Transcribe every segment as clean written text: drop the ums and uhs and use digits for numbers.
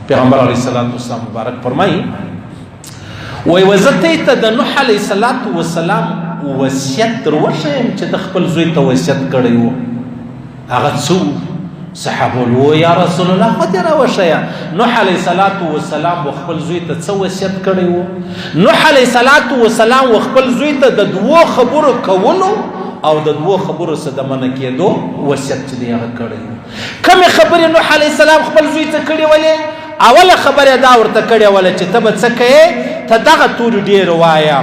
پیغمبر علیه السلام مبارک فرمایي وایي وزته ته د نوح علیه السلام وصیت در وښیم چې د خپل زوی ته وصیت کړی و هغه څه صحابه وو یا رسول الله خو دې راوښیه نوح علیه السلام خپل زوی ته څه وصیت کړی و نوح علیه السلام خپل زوی ته د دوو خبرو کولو او د دوو خبرو څخه د منع کېدو وصیت چې دی هغه کړی و کومې خبرې نوح علیه السلام خپل زوی ته کړې ولې اوله خبره دا ورته کړې وله چې ته به څه کوې ته دغه توري ډېر وایه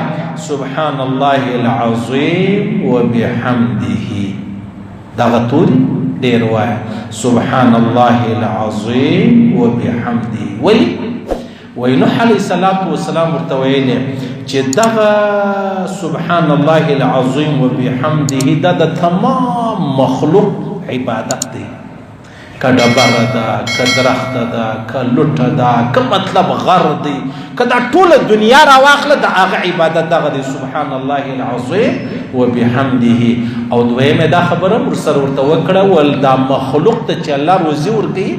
سبحان الله العظیم وبحمده دغه توري ډېر وایه سبحان الله العظیم وبحمده ولې وایي نوح علیه السلام ورته ویلې چې دغه سبحان الله العظیم وبحمده دا د تمام مخلوق عبادت دی که ډبره ده که درخته ده که لوټه ده که مطلب غر دی که دا ټوله دنیا راواخله د هغه عبادت دغه دی سبحان الله العظیم وبحمده او دویمه دا خبره ورسره ورته وکړه ول دا مخلوق ته چې الله روزي ورکوي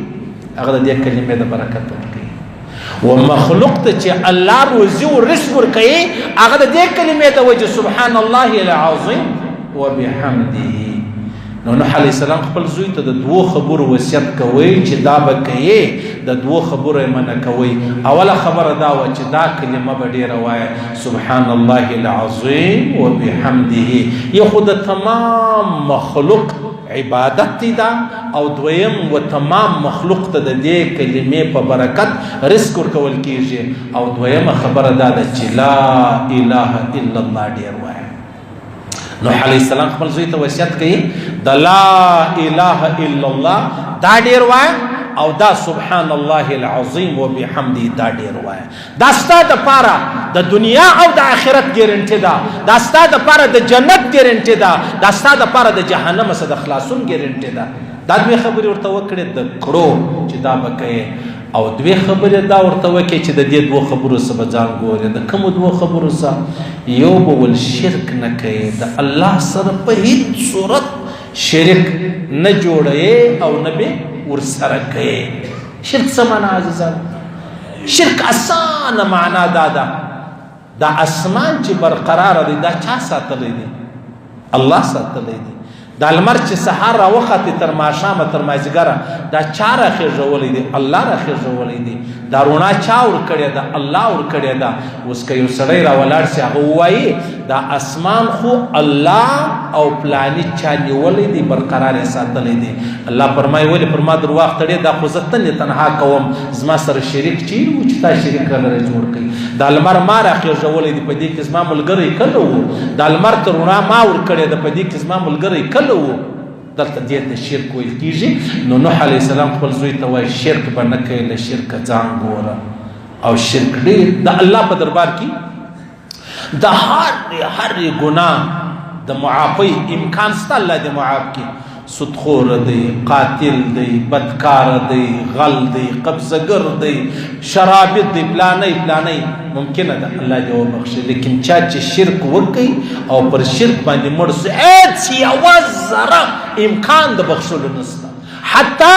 هغه د دې کلمې د برکت ورکوي و مخلوق ته چې الله روزي او رزق ورکوي هغه د دې کلمې د وجه سبحان الله العظیم وبحمده نو نوح علیه السلام خپل زوی ته د دوو خبرو وصیت کوي چې دا به کوي د دوو خبرو یې منع کوي اوله خبره دا وه چې دا کلمه به ډېره وایه سبحان الله العظیم وبحمده یو خو د تمام مخلوق عبادت دی دا او دویم و تمام مخلوق ته د دې کلمې په برکت رزق ورکول کیږي او دویمه خبره دا ده چې لا اله الا الله ډېر وایه نوح علیه السلام خپل زوی ته وصیت کوي د لا اله الا الله دا ډېر وایه او دا سبحان الله العظیم وبحمده دا ډېر وایه دا ستا دپاره د دنیا او د آخرت ګارنټي ده دا ستا دپاره د جنت ګارنټي ده دا ستا دپاره د جهنم څخه د خلاصون ګارنټي ده دا دوې خبرې ورته وکړې د کړو چې دا به کوې او دوې خبرې دا ورته وکړې چې د دې دوو خبرو څخه به ځان ګورې د کومو دوو خبرو څخه یو به ول شرک نه کوې د الله سره په هیڅ صورت شرک نه جوړوې او نه به ورسره کوې شرک څه معنا عزیزان شرک اسانه معنا دا ده دا اسمان چې برقراره دی دا چا ساتلی دی الله ساتلی دی دا لمر چې سهار راوخته تر ماښامه تر مازدیګره دا چا راخېژولی دی الله راخېژولی دی دا رڼا چا ورکړې ده الله ورکړې ده اوس که یو سړی راولاړ سي هغه ووایي دا اسمان خو الله او پلاني چا نیولی دی برقرار یې ساتلی دی الله فرمایي ولې پر ما درواغ تړې دا خو زه تنها کوم زما سره شریک چیرې و چې تا شریک رالره جوړ کړي دا لمر ما راخېژولی دی په دې کې زما ملګری کله و دا لمر ته رڼا ما ورکړې ده په دې کې زما ملګری کله دلته دې ته شرک ویل کیږي نو نوح علیه السلام خپل زوی ته وایي شرک به نه کوې له شرکه ځان ګوره او شرک ډېر د الله په دربار کې د هرې ګناه د معافۍ امکان شته الله دې معاف کړي سودخور دی قاتل دی بدکار دی غل دی قبضګر دی شرابي دی پلانې ممکنه ده الله دې وبخښي لیکن چا چې شرک وکړي او پر شرک باندې مړ شي هېڅ یوه ذره امکان د بخښلو نشته حتی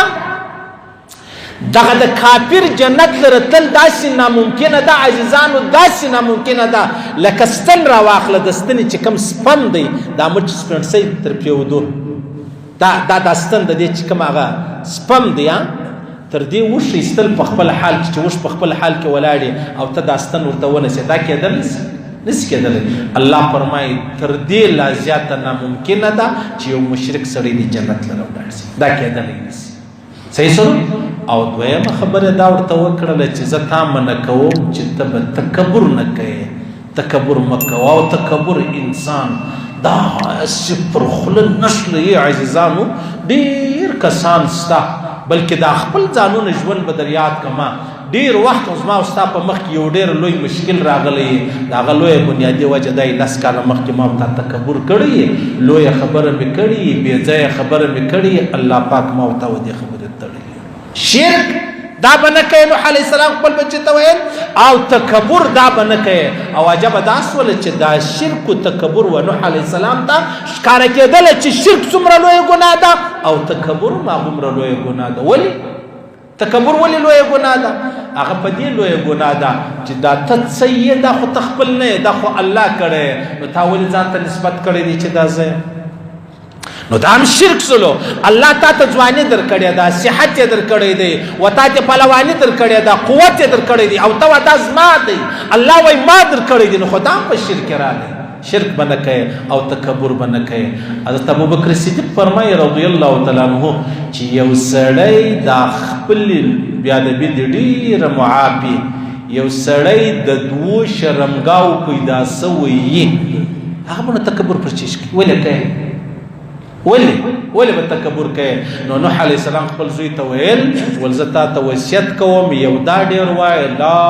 دغه د کافر جنت لره تل داسې ناممکنه ده عزیزانو داسې ناممکنه ده لکه ستن راواخله د ستنې چې کوم سپم دی دا مچ سپنډ شي تر پېودو دا ستن د دې چې کوم هغه سپم دی تر دې وښ ایستل په خپل حال کې چې وښ په خپل حال کې ولاړې او ته دا ستن ورته ونیسې دا کېدل نشي کېدلی الله فرمایي تر دې لا زیاته ناممکنه ده چې یو مشرک سړی د جنت لره ولاړ شي دا کېدلی نشي صحیح شو او دویمه خبره دا ورته وکړله چې زه تا منع کوم چې ته به تکبر نه کوې تکبر مه کوه او تکبر انسان دا چې پر خوله نشله یې عزیزانو ډېر کسان سته بلکې دا خپل ځانونه ژوند به در یاد کما ډېر وخت زما او ستا په مخ کې یو ډېر لوی مشکل راغلی د هغه لویه بنیادي وجه دا یې 10 کاله مخکې ما ورته تکبر کړی لویه خبره مې کړې بې ځایه خبره مې کړې الله پاک ما ورته و دې خبرې تړلې شرک دا به نه کوې نوح علیه السلام خپل بچې ته ویل او تکبر دا به نه کوې او عجبه دا سوله چې دا شرک و تکبر و نوح علیه السلام ته ښکاره کېدله چې شرک څومره لویه ګناه ده او تکبر هم هغومره لویه ګناه ده ولې تکبر ولې لویه ګناه ده؟ هغه په دې لویه ګناه ده چې دا ته څه یې، دا خو ته خپل نه یې، دا خو الله کړی، نو تا ولې ځان ته نسبت کړی دی چې دا زه، نو دا هم شرک سلو. الله تا ته ځواني در کړې ده، صحت یې در کړی دی، و تا ته پهلواني در کړې ده، قوت یې در کړی دی، او ته وا دا زما دی، الله وایي ما در کړی دی، نو خو دا هم په شرک راغلی. شرک به نه کوې او تکبر به نه کوې. حضرت ابوبکر صدیق فرمایي رضی الله تعالی عنه چې یو سړی دا خپل بیادبي د ډېره معافي، یو سړی د دوو شرمګاو پیدا سوی، هغه به نو تکبر پر چیش کوي. ولې کوي؟ ولې به تکبر کوي؟ نو نوح علیه السلام خپل زوی ته ویل ول زه تا ته وصیت کوم، یو دا ډېر وایه لا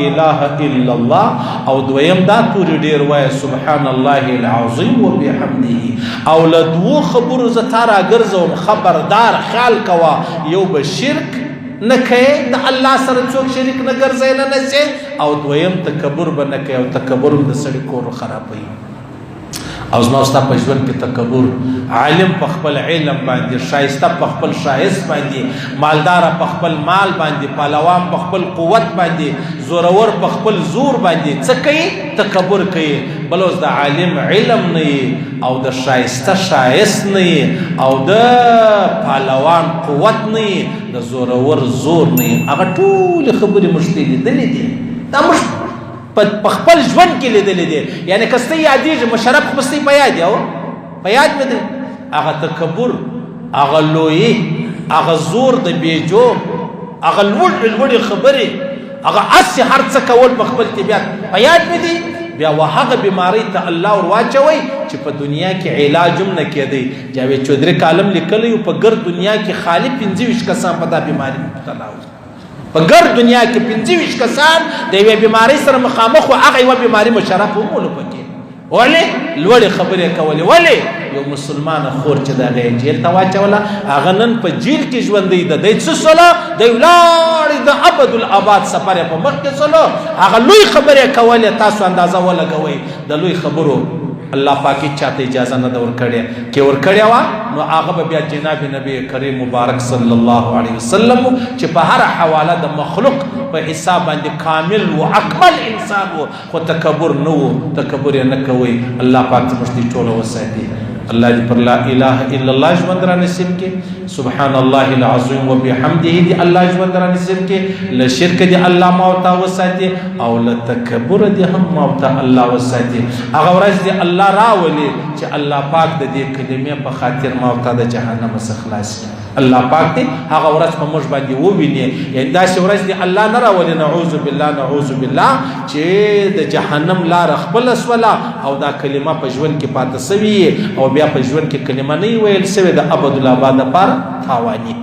اله الا الله، او دویم دا تورې ډېر وایه سبحان الله العظیم وبحمده، او له دوو خبرو زه تا راګرځوم، خبردار خیال کوه، یو به شرک نه کوې، د الله سره څوک شریک نه ګرځوي نه نسې، او دویم تکبر به نه کوې، او تکبر هم د سړي کور خرابوي. او زما ستا په ژوند کې تکبر، عالم په خپل علم باندې، شایسته په خپل شایست باندې، مالدار په خپل مال باندې، پهلوان په خپل قوت باندې، زورور په خپل زور باندې څه کوي؟ تکبر کوي. بل اوس د عالم علم نه یې، او د شایسته شایست نه یې، او د پهلوان قوت نه یې، د زورور زور نه یې، هغه ټولې خبرې موږ ته لیدلې دي، دا موږ په خپل ژوند کې لیدلې دي. یعنې که سته یادېږي مشرف خو سته په یاد او په یاد مې دی، هغه تکبر، هغه لویي، هغه زور د بیجو، هغه لوړې خبرې، هغه هسې هر څه کول په خپل طبیعت په یاد مې دي. بیا هغه بیماری ته الله ور واچوئ چې په دنیا کې علاج هم نه کېدی. جاوید چودھری کالم لیکلی و په ګر دنیا کې خالی 25 کسان په دا بیماري مبتلا وو. په ګر دنیا کې 25 کسان د یوې بیمارۍ سره مخامخ وو، هغه یوه بیماري مشرف هم ولو پکې. ولې؟ لوړې خبرې کولې. ولې؟ یو مسلمانه خور چې د هغه یې جیل ته واچوله، هغه نن په جیل کې ژوندی ده، دی څه سوله؟ دی ولاړې د ابدالآباد سفر یې په مخ کې سولو، هغه لوی خبرې کولې. تاسو اندازه ولګوئ د لوی خبرو الله پاکی چاته اجازه نه ده ورکړې، کې ورکړې وه نو هغه به بیا جناب نبی کریم مبارک صلی الله علیه وسلم چې په هر حواله د مخلوق په حساب باندې کامل و اکمل انسان و، خو تکبر نه و. تکبر یې نه کوئ. الله پاک زموږ دې ټوله وساتي. الله دې پر لا اله الا الله ژوند را نصیب کړي، سبحان الله العظیم وبحمده دې الله ژوند را نصیب کړي، له شرک دې الله ما او تا وساتي، او له تکبر دې هم ما او تا الله وساتي. هغه ورځ دې الله راولي چې الله پاک د دې کلمې په خاطر ما او تا د جهنم څخه خلاص کړي. الله پاک دې هغه ورځ په موږ باندې وویني، یعنې داسې ورځ دې الله نه راولي، نعوذ بالله نعوذ بالله، چې د جهنم لاره خپله سوله او دا کلمه په ژوند کې پاته سوي، او بیا په ژوند کې کلمه نه ویل سوې، د ابدالآباد لپاره تاواني.